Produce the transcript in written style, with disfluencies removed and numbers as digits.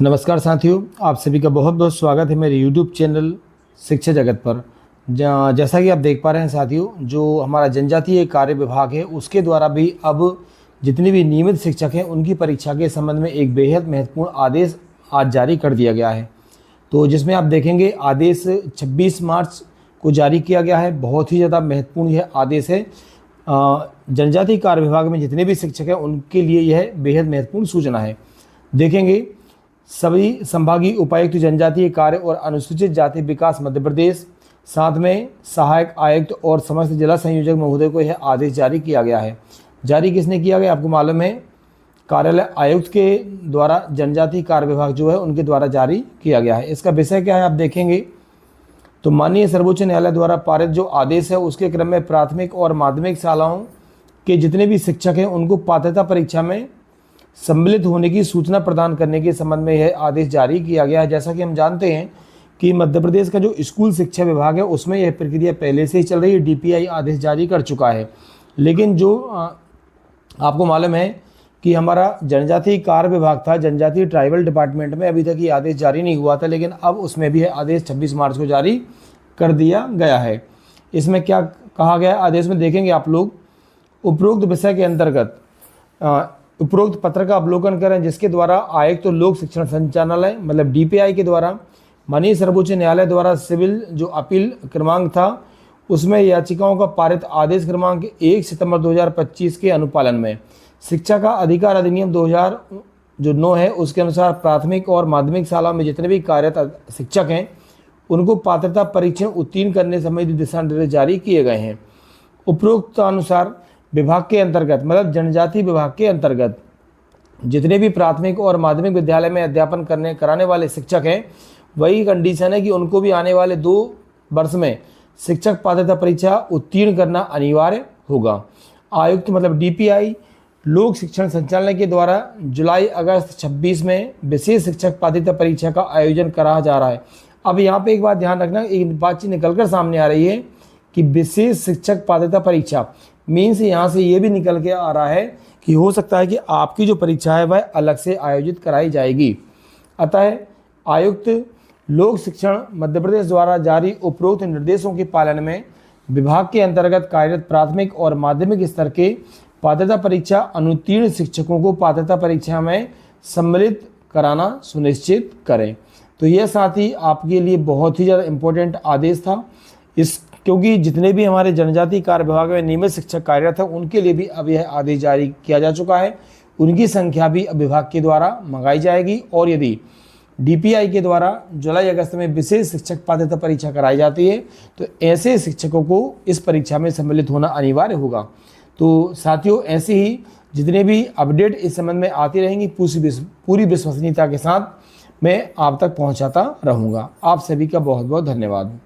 नमस्कार साथियों, आप सभी का बहुत बहुत स्वागत है मेरे YouTube चैनल शिक्षा जगत पर। जैसा कि आप देख पा रहे हैं साथियों, जो हमारा जनजातीय कार्य विभाग है उसके द्वारा भी अब जितने भी नियमित शिक्षक हैं उनकी परीक्षा के संबंध में एक बेहद महत्वपूर्ण आदेश आज जारी कर दिया गया है। तो जिसमें आप देखेंगे आदेश 26 मार्च को जारी किया गया है। बहुत ही ज़्यादा महत्वपूर्ण यह आदेश है। जनजातीय कार्य विभाग में जितने भी शिक्षक हैं उनके लिए यह बेहद महत्वपूर्ण सूचना है। देखेंगे सभी संभागीय उपायुक्त जनजातीय कार्य और अनुसूचित जाति विकास मध्य प्रदेश, साथ में सहायक आयुक्त और समस्त जिला संयोजक महोदय को यह आदेश जारी किया गया है। जारी किसने किया गया आपको मालूम है, कार्यालय आयुक्त के द्वारा जनजातीय कार्य विभाग जो है उनके द्वारा जारी किया गया है। इसका विषय क्या है आप देखेंगे तो माननीय सर्वोच्च न्यायालय द्वारा पारित जो आदेश है उसके क्रम में प्राथमिक और माध्यमिक शालाओं के जितने भी शिक्षक हैं उनको पात्रता परीक्षा में सम्मिलित होने की सूचना प्रदान करने के संबंध में यह आदेश जारी किया गया है। जैसा कि हम जानते हैं कि मध्य प्रदेश का जो स्कूल शिक्षा विभाग है उसमें यह प्रक्रिया पहले से ही चल रही है। DPI आदेश जारी कर चुका है, लेकिन जो आपको मालूम है कि हमारा जनजातीय कार्य विभाग था, जनजातीय ट्राइबल डिपार्टमेंट में अभी तक ये आदेश जारी नहीं हुआ था, लेकिन अब उसमें भी यह आदेश 26 मार्च को जारी कर दिया गया है। इसमें क्या कहा गया आदेश में देखेंगे आप लोग, उपरोक्त विषय के अंतर्गत उपरोक्त पत्र का अवलोकन करें जिसके द्वारा आयुक्त तो लोक शिक्षण संचालनालय मतलब DPI के द्वारा माननीय सर्वोच्च न्यायालय द्वारा सिविल जो अपील क्रमांक था उसमें याचिकाओं का पारित आदेश क्रमांक 1 सितंबर 2025 के अनुपालन में शिक्षा का अधिकार अधिनियम 2009 है उसके अनुसार प्राथमिक और माध्यमिक शालाओं में जितने भी कार्यरत शिक्षक हैं उनको पात्रता परीक्षण उत्तीर्ण करने संबंधी दिशा निर्देश जारी किए गए हैं। उपरोक्त अनुसार विभाग के अंतर्गत मतलब जनजातीय विभाग के अंतर्गत जितने भी प्राथमिक और माध्यमिक विद्यालय में अध्यापन कराने वाले शिक्षक हैं वही कंडीशन है कि उनको भी आने वाले 2 वर्ष में शिक्षक पात्रता परीक्षा उत्तीर्ण करना अनिवार्य होगा। आयुक्त मतलब DPI लोक शिक्षण संचालनालय के द्वारा जुलाई अगस्त 26 में विशेष शिक्षक पात्रता परीक्षा का आयोजन करा जा रहा है। अब यहाँ पे एक बात ध्यान रखना, एक बातचीत निकल कर सामने आ रही है कि विशेष शिक्षक पात्रता परीक्षा मीन्स यहाँ से ये भी निकल के आ रहा है कि हो सकता है कि आपकी जो परीक्षा है वह अलग से आयोजित कराई जाएगी। अतः आयुक्त लोक शिक्षण मध्य प्रदेश द्वारा जारी उपरोक्त निर्देशों के पालन में विभाग के अंतर्गत कार्यरत प्राथमिक और माध्यमिक स्तर के पात्रता परीक्षा अनुत्तीर्ण शिक्षकों को पात्रता परीक्षा में सम्मिलित कराना सुनिश्चित करें। तो यह साथ ही आपके लिए बहुत ही ज़्यादा इम्पोर्टेंट आदेश था, क्योंकि जितने भी हमारे जनजातीय कार्य विभाग में नियमित शिक्षक कार्यरत हैं उनके लिए भी अब यह आदेश जारी किया जा चुका है। उनकी संख्या भी अब विभाग के द्वारा मंगाई जाएगी और यदि DPI के द्वारा जुलाई अगस्त में विशेष शिक्षक पात्रता परीक्षा कराई जाती है तो ऐसे शिक्षकों को इस परीक्षा में सम्मिलित होना अनिवार्य होगा। तो साथियों, ऐसे ही जितने भी अपडेट इस संबंध में आती रहेंगी पूरी विश्वसनीयता के साथ मैं आप तक पहुँचाता रहूँगा। आप सभी का बहुत बहुत धन्यवाद।